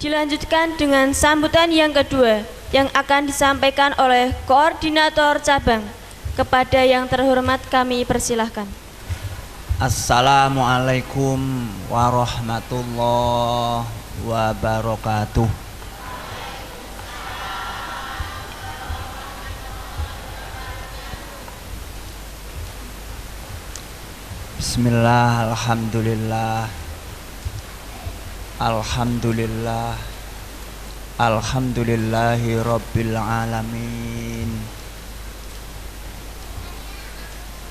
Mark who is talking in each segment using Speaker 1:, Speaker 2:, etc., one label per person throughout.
Speaker 1: Dilanjutkan dengan sambutan yang kedua yang akan disampaikan oleh Koordinator Cabang. Kepada yang terhormat kami persilahkan.
Speaker 2: Assalamualaikum warahmatullahi wabarakatuh. Bismillah, alhamdulillah, alhamdulillah, alhamdulillahi rabbil alamin.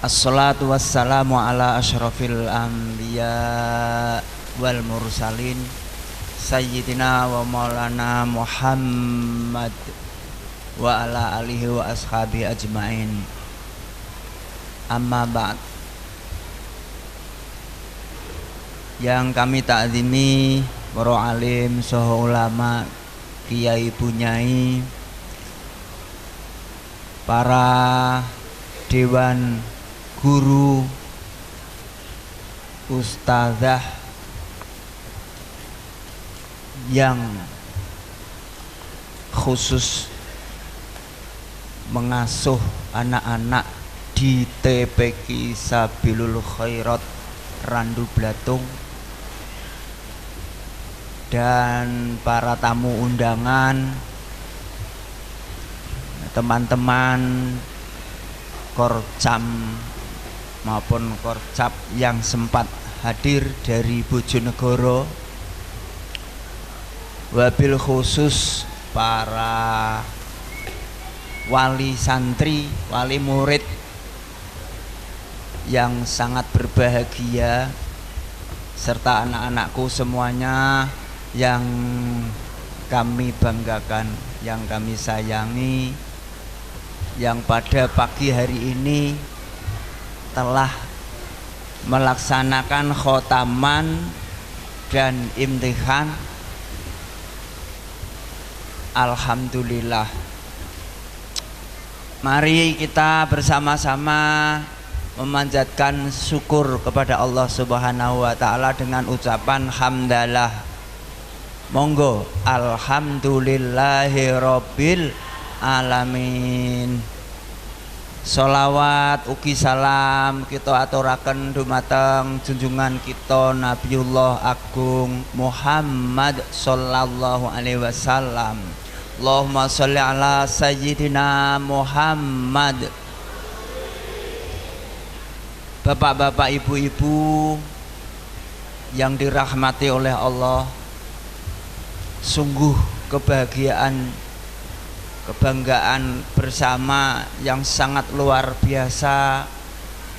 Speaker 2: Assalatu wassalamu ala asyrafil anbiya wal mursalin sayyidina wa maulana Muhammad wa ala alihi wa ashabi ajmain. Amma ba'd. Yang kami takzimi para alim, saha ulama, kiai bunyai, para dewan guru, ustazah yang khusus mengasuh anak-anak di TPQ Sabilul Khairat Randu Blatung, dan para tamu undangan, teman-teman Korcam maupun Korcap yang sempat hadir dari Bojonegoro, wabil khusus para wali santri, wali murid yang sangat berbahagia, serta anak-anakku semuanya yang kami banggakan, yang kami sayangi, yang pada pagi hari ini telah melaksanakan khotaman dan imtihan. Alhamdulillah. Mari kita bersama-sama memanjatkan syukur kepada Allah Subhanahu wa taala dengan ucapan hamdalah. Monggo, alhamdulillahirabbil alamin. Sholawat ugi salam kita aturaken dumateng junjungan kita Nabiullah Agung Muhammad sallallahu alaihi wasallam. Allahumma sholli ala sayyidina Muhammad. Bapak-bapak, ibu-ibu yang dirahmati oleh Allah, sungguh kebahagiaan, kebanggaan bersama yang sangat luar biasa.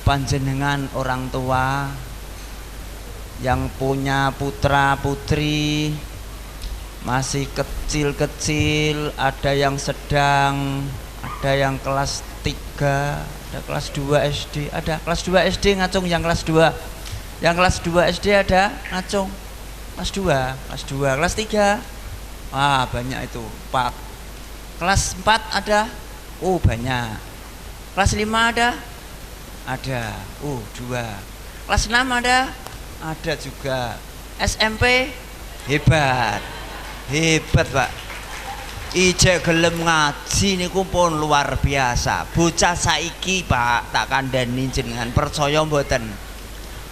Speaker 2: Panjenengan orang tua yang punya putra putri masih kecil-kecil, ada yang sedang, ada yang kelas 3, ada kelas 2 SD, ada kelas 2 SD ngacung yang kelas 2. Yang kelas 2 SD ada ngacung kelas 2, kelas 2, kelas 3. Wah, banyak itu, 4. Kelas 4 ada, banyak. Kelas 5 ada, 2. Kelas 6 ada juga. SMP hebat Pak. Ijek gelem ngaji niku pun luar biasa. Bocah saiki Pak, tak kandhani jenengan percaya mboten.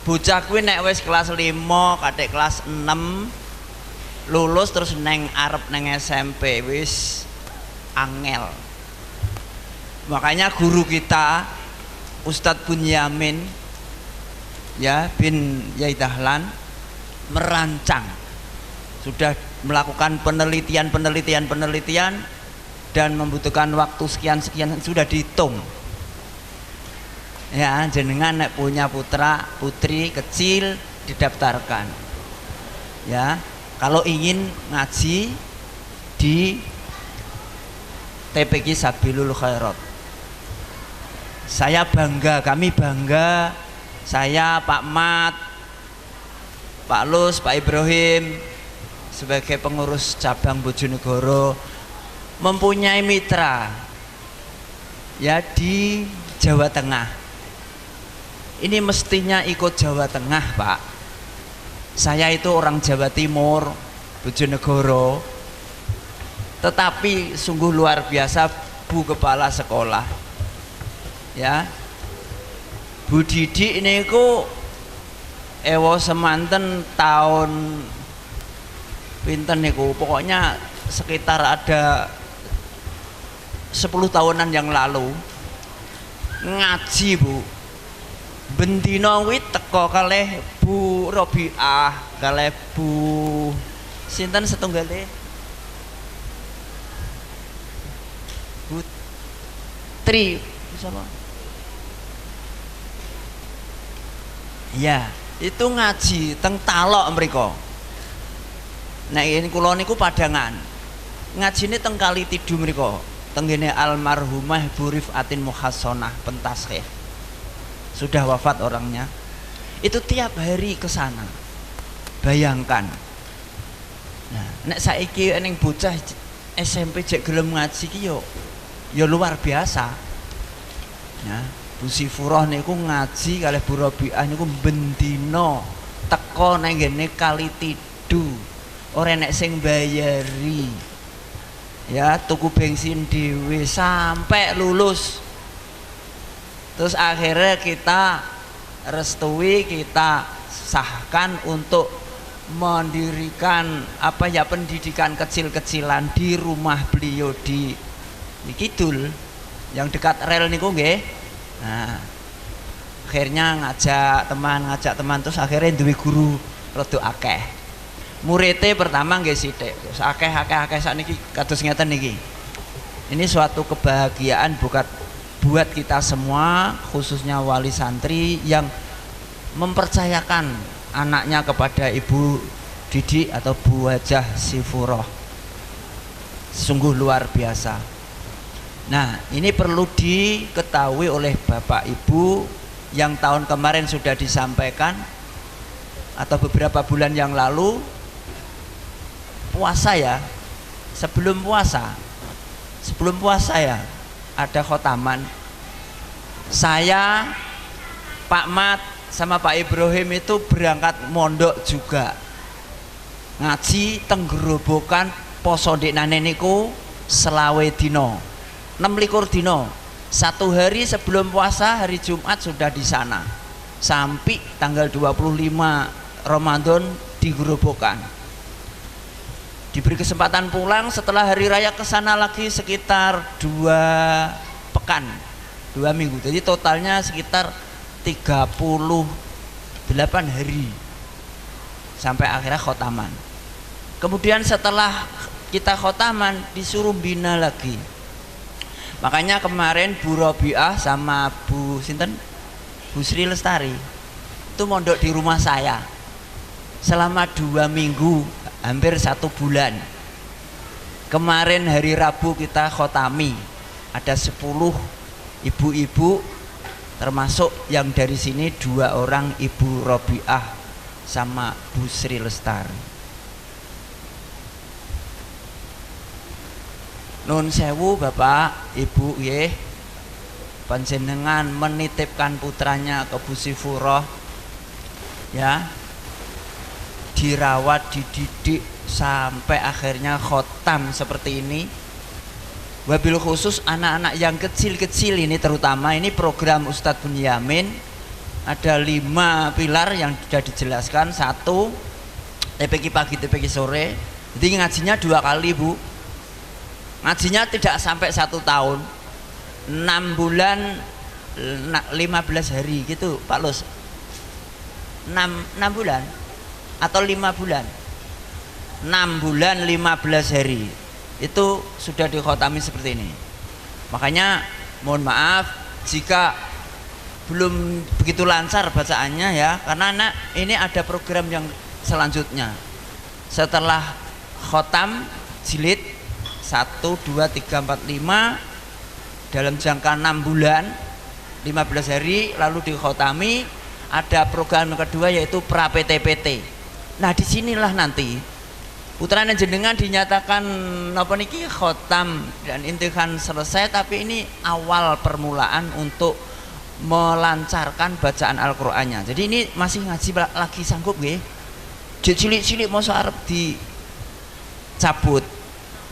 Speaker 2: Bocah kuwi nek wis kelas 5, katik kelas 6 lulus terus arep neng SMP wis angel. Makanya guru kita Ustadz Bunyamin ya bin Yai Dahlan merancang, sudah melakukan penelitian dan membutuhkan waktu sekian sudah dihitung. Ya, jenengan nek punya putra putri kecil didaftarkan. Ya, kalau ingin ngaji di TPQ Sabilul Khairat. Saya bangga, kami bangga, saya Pak Mat, Pak Lus, Pak Ibrahim sebagai pengurus cabang Bojonegoro mempunyai mitra ya di Jawa Tengah. Ini mestinya ikut Jawa Tengah, Pak. Saya itu orang Jawa Timur, Bojonegoro. Tetapi sungguh luar biasa Bu Kepala Sekolah. Ya. Bu Didi niku ewo semanten tahun pinten niku, pokoknya sekitar ada 10 tahunan yang lalu ngaji Bu. Bendina kuwi teko kalih Bu Robiah, kalih Bu sinten setunggale? Bu Tri, sapa? Ya, itu ngaji teng Talok mriko. Nah, ini kula niku padangan. Ngajine teng Kali Tidu mriko, tenggene almarhumah Bu Rifatin Muhassonah Pentaskeh. Sudah wafat orangnya. Itu tiap hari ke sana. Bayangkan. Nah, nek saiki ning bocah SMP jek gelem ngaji ki yo luar biasa. Ya. Bu Sifurah niku ngaji kalih Bu Robiah niku bendina teko nang ngene Kali Tidu. Ora nek sing bayari. Ya, tuku bensin dhewe sampai lulus. Terus akhirnya kita restui, kita sahkan untuk mendirikan pendidikan kecil-kecilan di rumah beliau di Kidul yang dekat rel niku nggih. Nah, akhirnya ngajak teman terus akhirnya duwe guru rada akeh. Muridé pertama nggih sithik, terus akeh sakniki kados ngeten niki. Ini suatu kebahagiaan buat kita semua, khususnya wali santri yang mempercayakan anaknya kepada Ibu Didi atau Bu Hajah Sifurah. Sungguh luar biasa. Nah, ini perlu diketahui oleh Bapak Ibu yang tahun kemarin sudah disampaikan atau beberapa bulan yang lalu puasa ya. Sebelum puasa ya ada khotaman. Saya, Pak Mat sama Pak Ibrahim itu berangkat mondok juga. Ngaji teng gerobokan poso ndeknane niku selawe dina. 26 dino, 1 hari sebelum puasa hari Jumat sudah di sana sampai tanggal 25 Ramadan di Gerobokan. Diberi kesempatan pulang setelah hari raya ke sana lagi sekitar 2 pekan, 2 minggu. Jadi totalnya sekitar 38 hari sampai akhirnya khotaman. Kemudian setelah kita khotaman disuruh bina lagi. Makanya kemarin Bu Robiah sama Bu sinten? Bu Sri Lestari itu mondok di rumah saya selama 2 minggu, hampir 1 bulan. Kemarin hari Rabu kita khotami, ada 10 ibu-ibu, termasuk yang dari sini 2 orang, Ibu Robiah sama Bu Sri Lestari. Nun sewu Bapak Ibu nggih, panjenengan menitipkan putranya ke Bu Sifurah ya, dirawat, dididik sampai akhirnya khotam seperti ini. Wabil khusus anak-anak yang kecil-kecil ini, terutama ini program Ustadz Bunyamin, ada 5 pilar yang sudah dijelaskan. 1 TPQ pagi TPQ sore, jadi ngajinya 2 kali Bu. Ngajinya tidak sampai 1 tahun, 6 bulan 15 hari gitu Pak Lus. 6 bulan atau 5 bulan, 6 bulan 15 hari itu sudah dikhotami seperti ini. Makanya mohon maaf jika belum begitu lancar bacaannya ya, karena ini ada program yang selanjutnya setelah khotam jilid 1, 2, 3, 4, 5 dalam jangka 6 bulan 15 hari lalu dikhotami. Ada program yang kedua yaitu pra PT-PT. Nah disinilah nanti putrane jenengan dinyatakan napa niki khotam dan imtihan selesai, tapi ini awal permulaan untuk melancarkan bacaan Al-Qur'annya. Jadi ini masih ngaji lagi sanggup nggih? Cilik-cilik masa arep di cabut.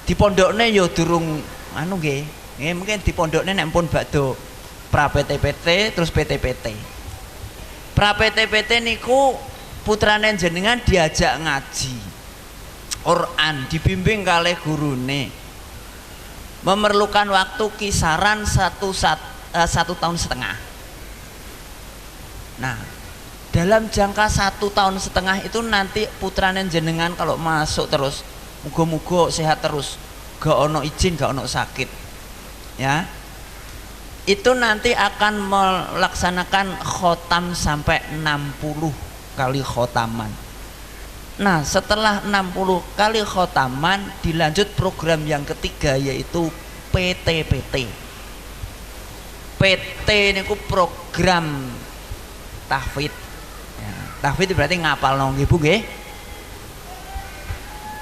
Speaker 2: Di pondokne yo durung anu nggih. Nggih mungkin di pondokne nek pun badhe pra PT-PT terus PT-PT. Pra PT-PT niku putrane jenengan diajak ngaji Quran, dibimbing kalih gurune. Memerlukan waktu kisaran 1 tahun setengah. Nah, dalam jangka 1 tahun setengah itu nanti putrane jenengan kalau masuk terus, muga-muga sehat terus, gak ono izin, gak ono sakit, ya. Itu nanti akan melaksanakan khotam sampai 60 kali khotaman. Nah, setelah 60 kali khotaman dilanjut program yang ketiga yaitu PT-PT. PT niku program tahfidz. Ya, tahfidz berarti ngapal nggih Bu nggih.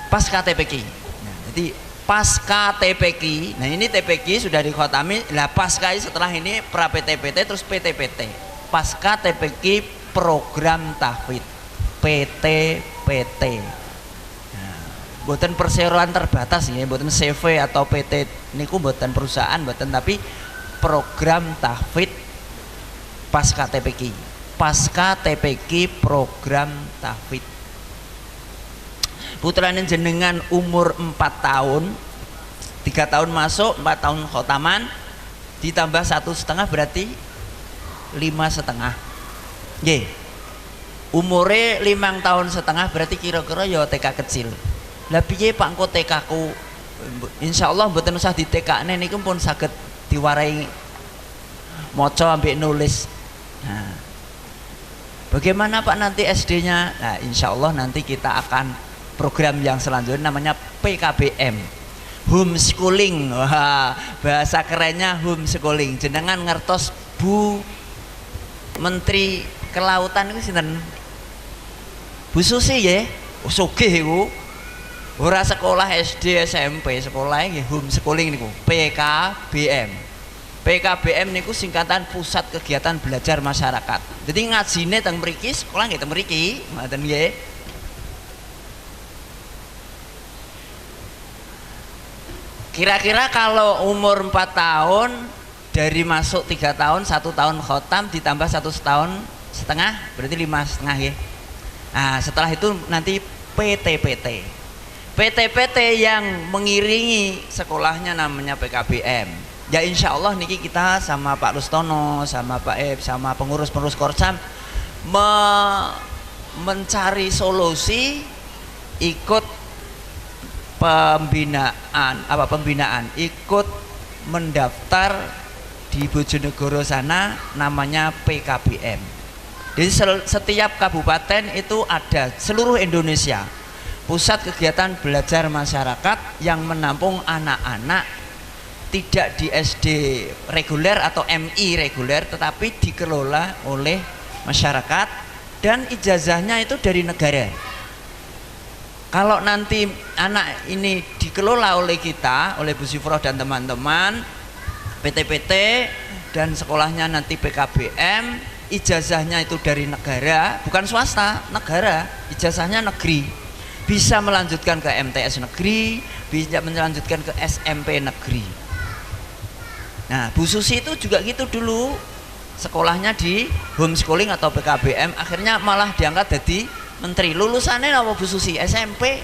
Speaker 2: Pasca TPQ. Nah, jadi pasca TPQ. Nah, ini TPQ sudah dikhotami. Lah pasca setelah ini pra PT-PT terus PT-PT. Pasca TPQ program tahfidz. PT-PT. Nah, mboten perseroan terbatas ya, mboten CV atau PT niku mboten perusahaan, mboten, tapi program tahfidz pasca TPQ. Pasca TPQ program tahfidz. Putrane jenengan umur 4 tahun, 3 tahun masuk, 4 tahun khotaman, ditambah 1,5 berarti 5,5. Nggih. Umure 5 tahun setengah berarti kira-kira ya TK kecil. Lah piye Pak engko TK ku? Insyaallah mboten usah di TK-ne niku pun saged diwarai maca ambek nulis. Nah, bagaimana Pak nanti SD-nya? Nah, insyaallah nanti kita akan program yang selanjutnya namanya PKBM, homeschooling. Wah, bahasa kerennya homeschooling. Jenengan ngertos Bu Menteri Kelautan itu sinten? Bu Susi ya, sugih iku. Ora sekolah SD SMP, sekolah nggih homeschooling niku, PKBM. PKBM niku singkatan Pusat Kegiatan Belajar Masyarakat. Jadi ngajine teng mriki, sekolah nggih teng mriki, ngoten nggih. Kira-kira kalau umur 4 tahun dari masuk 3 tahun, 1 tahun khotam ditambah 1,5 tahun berarti 5,5 ya. Nah, setelah itu nanti PT-PT. PT-PT yang mengiringi sekolahnya namanya PKBM. Ya insya Allah niki kita sama Pak Rustono, sama Pak Eb, sama pengurus-pengurus Korsam mencari solusi, ikut pembinaan, ikut mendaftar di Bojonegoro sana namanya PKBM. Jadi setiap kabupaten itu ada, seluruh Indonesia, pusat kegiatan belajar masyarakat yang menampung anak-anak tidak di SD reguler atau MI reguler, tetapi dikelola oleh masyarakat dan ijazahnya itu dari negara. Kalau nanti anak ini dikelola oleh kita, oleh Bu Sifroh dan teman-teman, PT-PT dan sekolahnya nanti PKBM, ijazahnya itu dari negara, bukan swasta, negara, ijazahnya negeri, bisa melanjutkan ke MTS negeri, bisa melanjutkan ke SMP negeri. Nah, Bu Susi itu juga gitu dulu, sekolahnya di homeschooling atau PKBM, akhirnya malah diangkat jadi menteri. Lulusannya apa Bu Susi? SMP.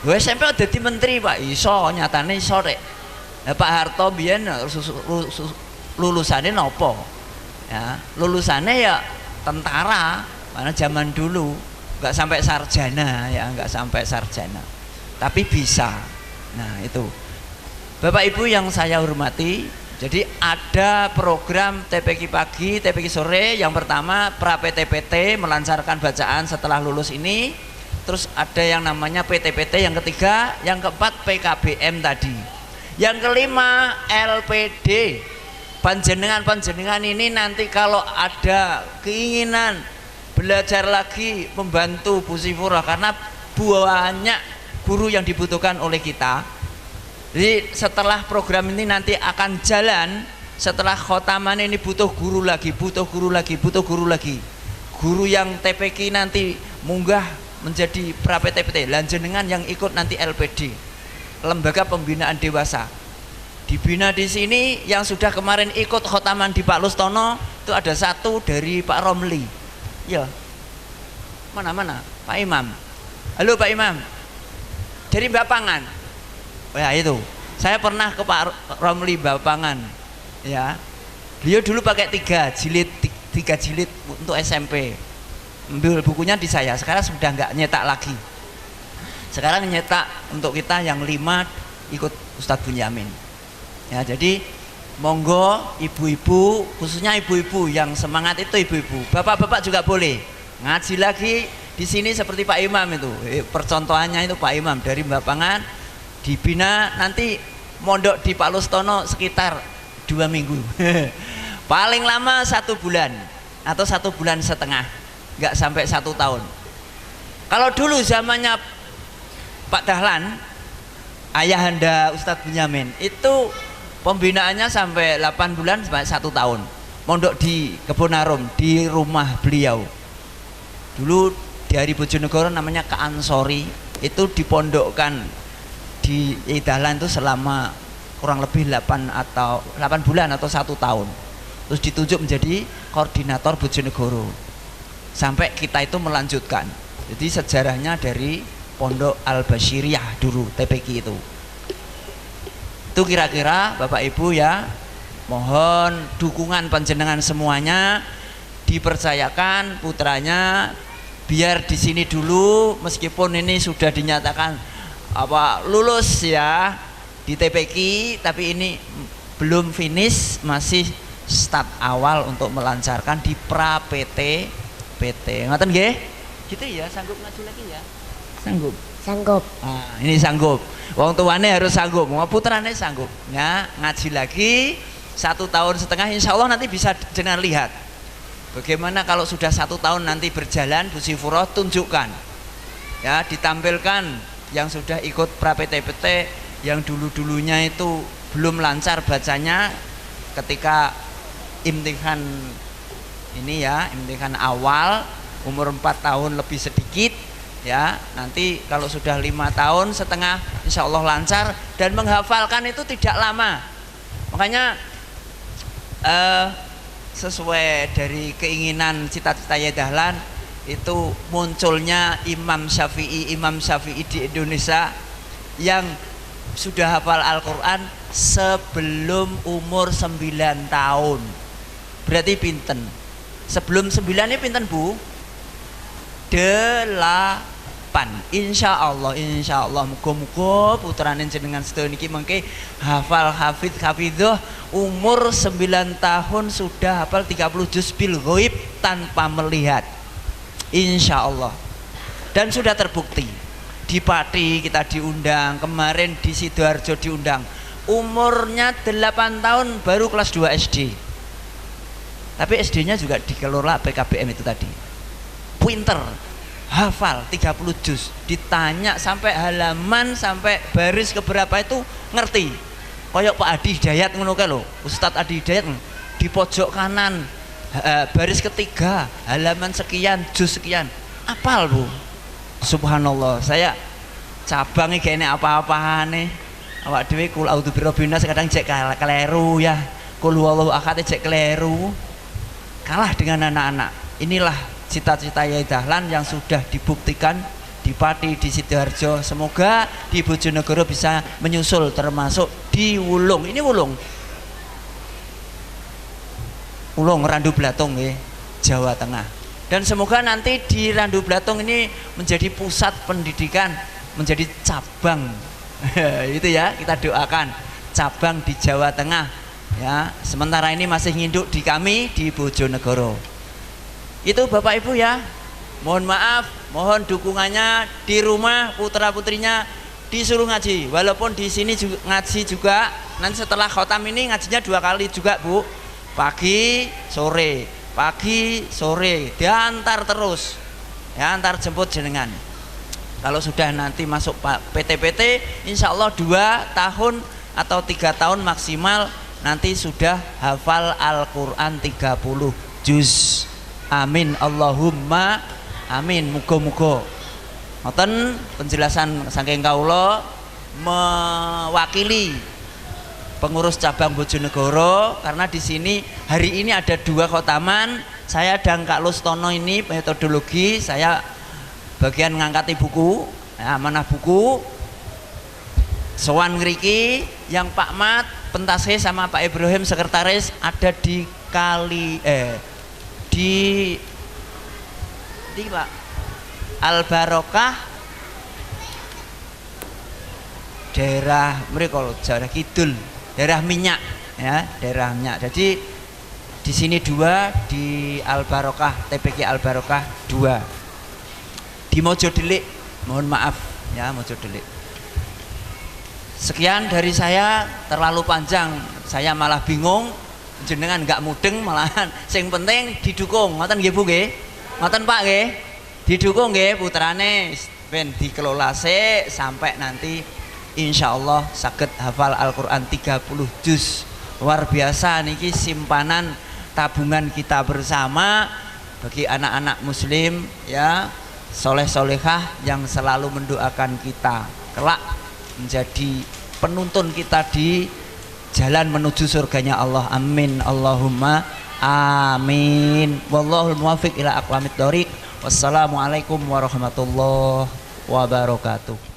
Speaker 2: SMP udah jadi menteri Pak, iso, nyatane iso rek. Nah, Pak Harto biyen lulusannya nopo? Ya, lulusannya ya tentara, karena zaman dulu nggak sampai sarjana ya, nggak sampai sarjana, tapi bisa. Nah itu Bapak Ibu yang saya hormati, jadi ada program TPQ pagi, TPQ sore. Yang pertama pra PT-PT melancarkan bacaan setelah lulus ini, terus ada yang namanya PT-PT yang ketiga, yang keempat PKBM tadi, yang kelima LPD. Panjenengan ini nanti kalau ada keinginan belajar lagi membantu Bu Sifroh, karena banyak guru yang dibutuhkan oleh kita. Jadi setelah program ini nanti akan jalan, setelah khotaman ini butuh guru lagi. Guru yang TPQ nanti munggah menjadi pra PT-PT, lan jenengan yang ikut nanti LPD, Lembaga Pembinaan Dewasa. Dibina di sini yang sudah kemarin ikut khotaman di Pak Lustono itu ada satu dari Pak Romli. Ya. Mana? Pak Imam. Halo Pak Imam. Dari Bapangan. Oh ya itu. Saya pernah ke Pak Romli Bapangan. Ya. Beliau dulu pakai 3 jilid untuk SMP. Ambil bukunya di saya. Sekarang sudah nggak nyetak lagi. Sekarang nyetak untuk kita yang 5 ikut Ustadz Bunyamin. Ya, jadi monggo ibu-ibu, khususnya ibu-ibu yang semangat itu ibu-ibu. Bapak-bapak juga boleh ngaji lagi di sini seperti Pak Imam itu. Percontohannya itu Pak Imam dari Bapangan dibina, nanti mondok di Pak Lustono sekitar 2 minggu. Paling lama 1 bulan atau 1 bulan setengah, nggak sampai 1 tahun. Kalau dulu zamannya Pak Dahlan, ayahanda Ustadz Bunyamin, itu pembinaannya sampai 8 bulan sampai 1 tahun. Mondok di Kebonarum di rumah beliau. Dulu dari Bojonegoro namanya Kaansori, itu dipondokkan di Dahlan itu selama kurang lebih 8 bulan atau 1 tahun. Terus ditunjuk menjadi koordinator Bojonegoro. Sampai kita itu melanjutkan. Jadi sejarahnya dari Pondok Al-Basyiriyah dulu, TPQ itu. Itu kira-kira Bapak Ibu ya, mohon dukungan panjenengan semuanya, dipercayakan putranya biar di sini dulu, meskipun ini sudah dinyatakan lulus ya di TPQ, tapi ini belum finish, masih start awal untuk melancarkan di pra PT. Ngoten nggih? Gitu ya, sanggup ngaji lagi ya? Sanggup. Nah, ini sanggup. Wong tuane harus sanggup, mau putrane sanggup. Ya, ngaji lagi 1,5 tahun, insya Allah nanti bisa jenengan lihat. Bagaimana kalau sudah 1 tahun nanti berjalan, Bu Sifuro tunjukkan. Ya, ditampilkan yang sudah ikut pra PT-PT, yang dulu-dulunya itu belum lancar bacanya ketika imtihan ini ya, imtihan awal umur 4 tahun lebih sedikit. Ya, nanti kalau sudah 5,5 tahun insya Allah lancar, dan menghafalkan itu tidak lama. Makanya sesuai dari keinginan cita-cita Dahlan itu munculnya Imam Syafi'i di Indonesia yang sudah hafal Al-Quran sebelum umur 9 tahun. Berarti pinten? Sebelum 9 ini pinten Bu? 8. Insya Allah muga-muga putrane jenengan sedaya niki mengke hafal hafidhoh umur 9 tahun sudah hafal 30 juz bil ghaib tanpa melihat. Insya Allah. Dan sudah terbukti di Pati kita diundang, kemarin di Sidoarjo diundang, umurnya 8 tahun baru kelas 2 SD, tapi SD-nya juga dikelola PKBM itu tadi. Pinter, hafal 30 juz, ditanya sampai halaman sampai baris keberapa itu ngerti. Kayak Pak Adi Hidayat ngono kae lho, Ustadz Adi Hidayat di pojok kanan baris ketiga halaman sekian juz sekian, apal Bu. Subhanallah, saya cabangnya kayaknya apa-apane. Awak dhewe kul a'udzu birabbinas kadang cek keliru ya. Kul huwallahu ahad cek keliru. Kalah dengan anak-anak. Inilah cita-cita Yai Dahlan yang sudah dibuktikan di Pati, di Sidoarjo. Semoga di Bojonegoro bisa menyusul, termasuk di Wulung. Ini Wulung Randu Blatung ya, Jawa Tengah. Dan semoga nanti di Randu Blatung ini menjadi pusat pendidikan, menjadi cabang. Itu ya, kita doakan cabang di Jawa Tengah ya. Sementara ini masih nginduk di kami di Bojonegoro. Itu Bapak Ibu ya, mohon maaf, mohon dukungannya. Di rumah putra putrinya disuruh ngaji, walaupun di sini juga ngaji juga. Nanti setelah khotam ini ngajinya 2 kali juga Bu, pagi sore diantar terus ya, antar jemput jenengan. Kalau sudah nanti masuk PT-PT, insya Allah 2 tahun atau 3 tahun maksimal nanti sudah hafal Al-Quran 30 juz. Amin Allahumma amin. Muga-muga Ngoten penjelasan saking kawula mewakili pengurus cabang Bojonegoro, karena di sini hari ini ada 2 khotaman. Saya dan Kak Lustono ini metodologi, saya bagian ngangkati buku, ya, amanah buku. Sowan ngriki yang Pak Mat pentasih sama Pak Ibrahim sekretaris ada di di Pak Al Barokah daerah mereka daerah Kidul, daerah minyak, ya, daerah minyak. Jadi di sini 2, di Al Barokah, TPK Al Barokah 2. Di Mojodelik, mohon maaf ya, Mojodelik. Sekian dari saya, terlalu panjang, saya malah bingung, jenengan nggak mudeng malahan. Sing penting didukung, ngoten nggih Bu nggih? Ngoten Pak nggih? Didukung nggih putrane ben dikelola sampai nanti insyaallah saged hafal Al-Qur'an 30 juz. Luar biasa niki simpanan tabungan kita bersama bagi anak-anak muslim, ya, soleh-solehah yang selalu mendoakan kita kelak menjadi penuntun kita di jalan menuju surganya Allah. Amin Allahumma amin. Wallahul muwaffiq ila aqwamit thoriq. Wassalamualaikum warahmatullahi wabarakatuh.